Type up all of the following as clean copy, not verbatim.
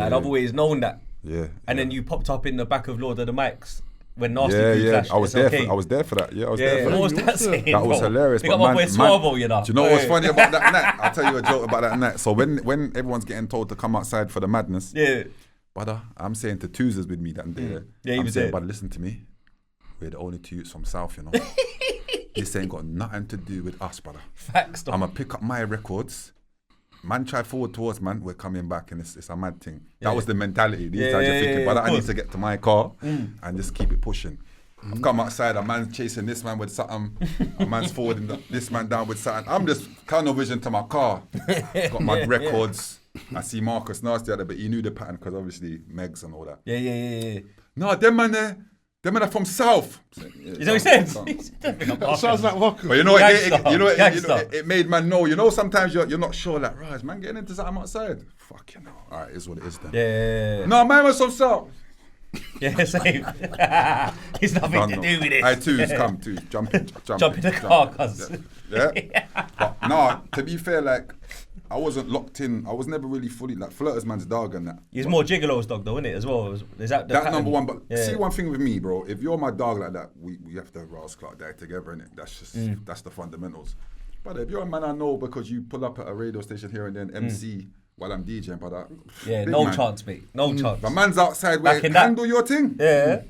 and I've always known that. Yeah. And then you popped up in the back of Lord of the Mics when Nasty flashed. I was there. I was there for that. Yeah, I was there for What that. was that saying? That was hilarious. Pick up my boy Swabble, you know. Do you know what's funny about that night? I'll tell you a joke about that night. So when everyone's getting told to come outside for the madness, brother, I'm saying to Toozers with me that day. I'm saying, brother, listen to me. We're the only two youths from South, you know. This ain't got nothing to do with us, brother. Facts, though. I'ma pick up my records. Man, try forward towards man. We're coming back, and it's a mad thing. That was the mentality. These times you're thinking, brother, I need to get to my car and just keep it pushing. I've come outside, a man's chasing this man with something, a man's forwarding this man down with something. I'm just tunnel vision to my car. Got my records. I see Marcus Nasty out there, but he knew the pattern because obviously Megs and all that. Yeah. No, them man there. Them men are from South. You know what he said? That sounds like Marcus. But you know, it made man know. You know, sometimes you're not sure. Like, right, is man getting into something outside? Fuck, you know. All right, it's what it is then. Yeah. No, man was from South. Yeah, same. It's nothing to do with it. I too, come to jump in the car, cuz. Yeah. But no, to be fair, like, I wasn't locked in. I was never really fully like Flirters man's dog and that. He's more Gigolo's dog though, isn't it, as well? Is that number one? But see one thing with me, bro. If you're my dog like that, we have to Ras Clark die together, innit? That's just that's the fundamentals. But if you're a man I know because you pull up at a radio station here and then MC while I'm DJing, but no chance, mate. No chance. The man's outside where handle your thing. Yeah.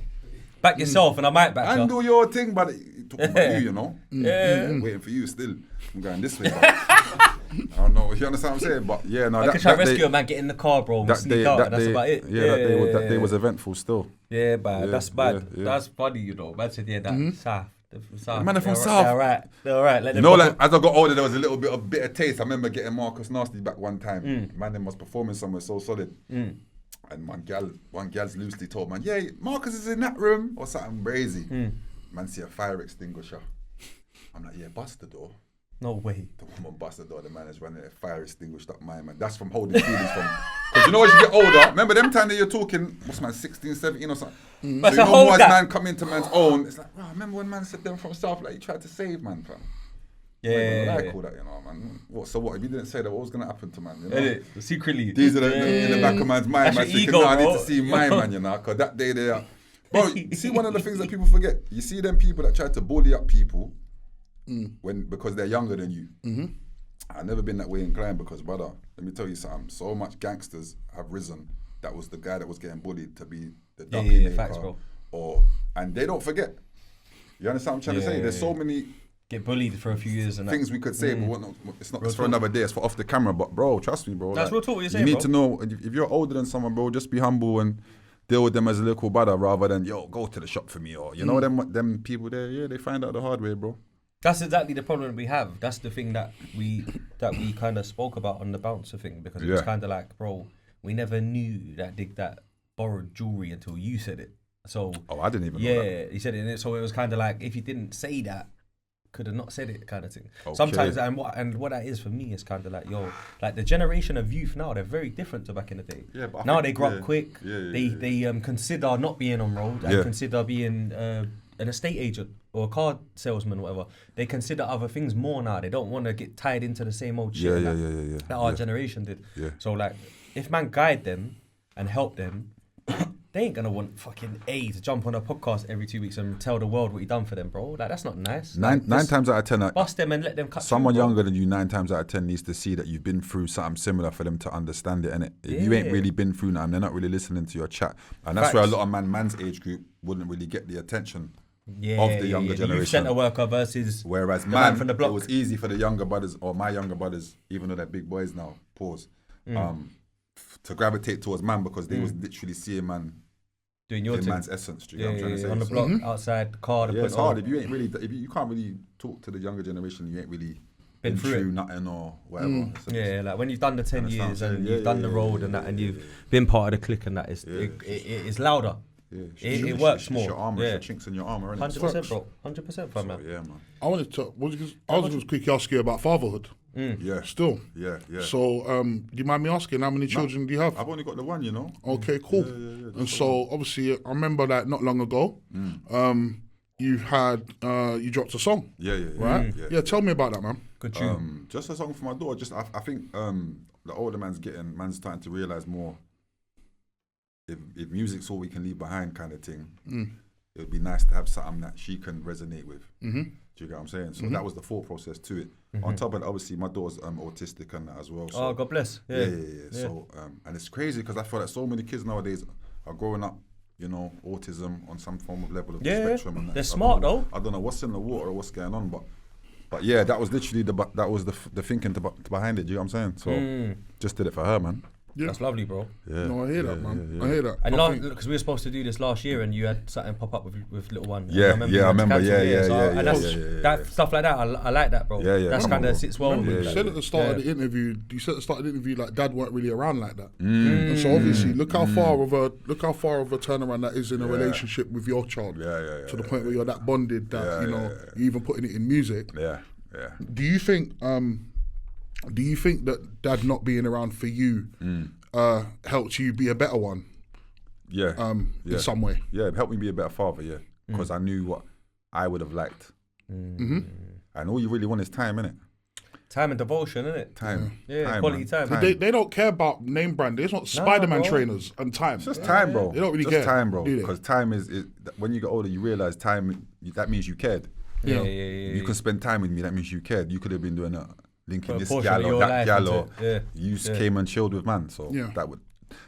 Back yourself and I might back you. Handle your thing, but talking about you know. Yeah. Waiting for you still. I'm going this way. I don't know. You understand what I'm saying? But yeah, no. I could try to rescue a man, get in the car, bro, and sneak out, and that's about it. Yeah, that day was eventful still. Yeah, but that's bad. Yeah. That's funny, you know. Man said, that's South. Man are from South. They're all right. Let them like as I got older, there was a little bit of bitter taste. I remember getting Marcus Nasty back one time. Man, them was performing somewhere so solid. And one gal's loosely told man, yeah, Marcus is in that room or something crazy. Man see a fire extinguisher. I'm like, yeah, bust the door. No way. The woman busted the door, the man is running a fire extinguished up my man. That's from holding feelings from. Because you know as you get older, remember them time that you're talking, what's man, 16, 17 or something? So you know more as man come into man's own, it's like, wow, remember when man said them from South, like he tried to save man, fam. Yeah. I call that, you know, man. So what, if you didn't say that, what was going to happen to man, you know? Edit. Secretly. These are in the back of man's mind, man, thinking, no, I need to see my man, you know, because that day they are. Bro, you see one of the things that people forget, you see them people that try to bully up people, because they're younger than you. I've never been that way in Grime because, brother, let me tell you something. So much gangsters have risen. That was the guy that was getting bullied to be the ducky maker. Facts, bro. And they don't forget. You understand what I'm trying to say? There's so many get bullied for a few years and things we could say, but it's not. It's for another day. It's for off the camera. But bro, trust me, bro. That's real talk. What you're saying, you need to know if you're older than someone, bro. Just be humble and deal with them as a little brother rather than go to the shop for me or you know them people there. Yeah, they find out the hard way, bro. That's exactly the problem we have. That's the thing that we kind of spoke about on the bouncer thing because it was kind of like, bro, we never knew that borrowed jewelry until you said it. So I didn't even know that. Yeah, he said it. So it was kind of like if you didn't say that, could have not said it, kind of thing. Okay. Sometimes and what that is for me is kind of like like the generation of youth now, they're very different to back in the day. Yeah, but now they grow up quick. They consider not being on road and consider being an estate agent or a car salesman, or whatever. They consider other things more now. They don't want to get tied into the same old shit that our generation did. Yeah. So like, if man guide them and help them, they ain't gonna want fucking A to jump on a podcast every 2 weeks and tell the world what he done for them, bro. Like that's not nice. Nine times out of 10, bust them and let them cut. Someone younger than you, 9 times out of 10 needs to see that you've been through something similar for them to understand it. And if you ain't really been through nothing, they're not really listening to your chat. And that's where a lot of man's age group wouldn't really get the attention of the younger generation. Youth centre worker versus whereas man from the block. It was easy for the younger brothers or my younger brothers, even though they're big boys now. To gravitate towards man because they was literally seeing man. Doing your thing. Man's essence, do you know what I'm trying to say? On the block, outside, the car. It's hard if you ain't really, you can't really talk to the younger generation. You ain't really been through nothing or whatever. Like when you've done the 10 years and you've done the road and that, and you've been part of the clique and that, it's louder. Yeah, it works more. Your armor, it's the chinks in your armor. 100%, bro. 100% for man. Yeah, man. I wanted to. I was just quickly ask you about fatherhood. Yeah. Still. Yeah. So, do you mind me asking how many children do you have? I've only got the one, you know. Okay, cool. Yeah, and so, obviously, I remember that not long ago, you dropped a song. Yeah. Right? Yeah, tell me about that, man. Good tune. Just a song for my daughter. I think the older man's starting to realise more if music's all we can leave behind, kind of thing, it would be nice to have something that she can resonate with. Do you get what I'm saying? So that was the thought process to it. On top of it, obviously, my daughter's autistic and that as well. So, God bless. Yeah. So, and it's crazy because I feel like so many kids nowadays are growing up, you know, autism on some form of level of the spectrum. And they're smart though. I don't know what's in the water or what's going on, but yeah, that was literally the thinking behind it. Do you know what I'm saying? So just did it for her, man. Yeah. That's lovely, bro. Yeah. No, I hear that, man. I hear that. And because we were supposed to do this last year, and you had something pop up with little one. Yeah, I remember. That stuff like that, I like that, bro. That's kind of sits well with me. You said at the start of the interview, like Dad weren't really around like that. And so obviously, look how far of a turnaround that is in a relationship with your child. To the point where you're that bonded that you're even putting it in music. Do you think that Dad not being around for you helped you be a better one? In some way. Yeah, it helped me be a better father. Yeah, because I knew what I would have liked. And all you really want is time, innit? Time and devotion, innit? Time. Quality time. But they don't care about name brand. It's not Spider-Man trainers and time. It's just time, bro. They don't really just care. Time, bro. Because time is when you get older, you realize time. That means you cared. You can spend time with me. That means you cared. You could have been doing that. Linking this gal or that gal, or you just came and chilled with man. So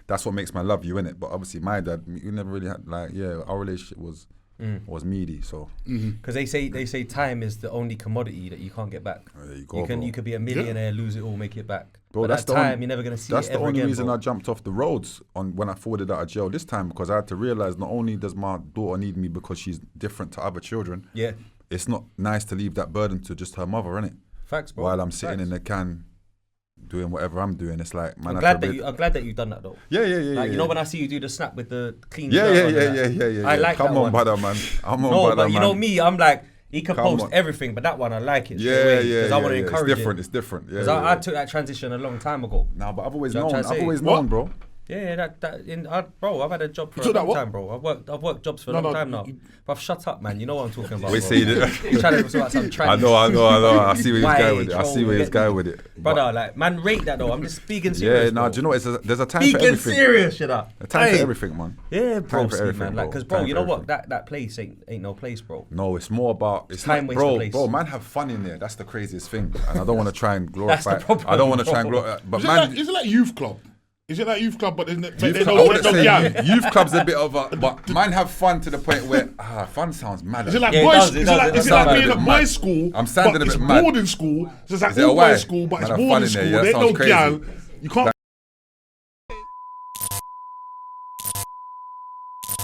that's what makes my love you, innit? But obviously my dad, we never really had our relationship was meaty. So because they say time is the only commodity that you can't get back. There you go, you could be a millionaire, lose it all, make it back. Bro, but that's that time you're never gonna see. That's it the ever only again, reason bro. I jumped off the roads when I forwarded out of jail this time, because I had to realize not only does my daughter need me because she's different to other children. It's not nice to leave that burden to just her mother, innit? Facts, bro. While I'm sitting in the can doing whatever I'm doing, it's like, man, I'm glad that you've done that though. Yeah. Like, you know when I see you do the snap with the clean. Yeah. I like Come that on, one. brother, man. You know me, I'm like, he can post everything, but that one I like it. Because I want to encourage it. It's different. Because I took that transition a long time ago. Nah, but I've always known, bro. Bro, I've had a job for a long time, bro. I've worked jobs for a long time now. But shut up, man. You know what I'm talking about. We see it. You're trying to talk about some I know. I see where he's going with it. Brother, like, man, rate that though. I'm just speaking serious. Do you know what? There's a time for everything. Speaking serious, shut up. A time for everything, man. Yeah, bro, man. Like, because, bro, you know what? That place ain't no place, bro. No, it's more about time waste place. Bro, man, have fun in there. That's the craziest thing, and I don't want to try and glorify. That's the problem, I don't want to try and glorify. But man, is it like youth club? Is it like youth club, but isn't it? Youth club's a bit of a, but man have fun to the point where fun sounds mad. Is it like boys? Is it like being at boys' school? I'm sounding a bit mad. It's boarding school. So it's like all boys' school, but it's boarding school. There's no gal. You can't.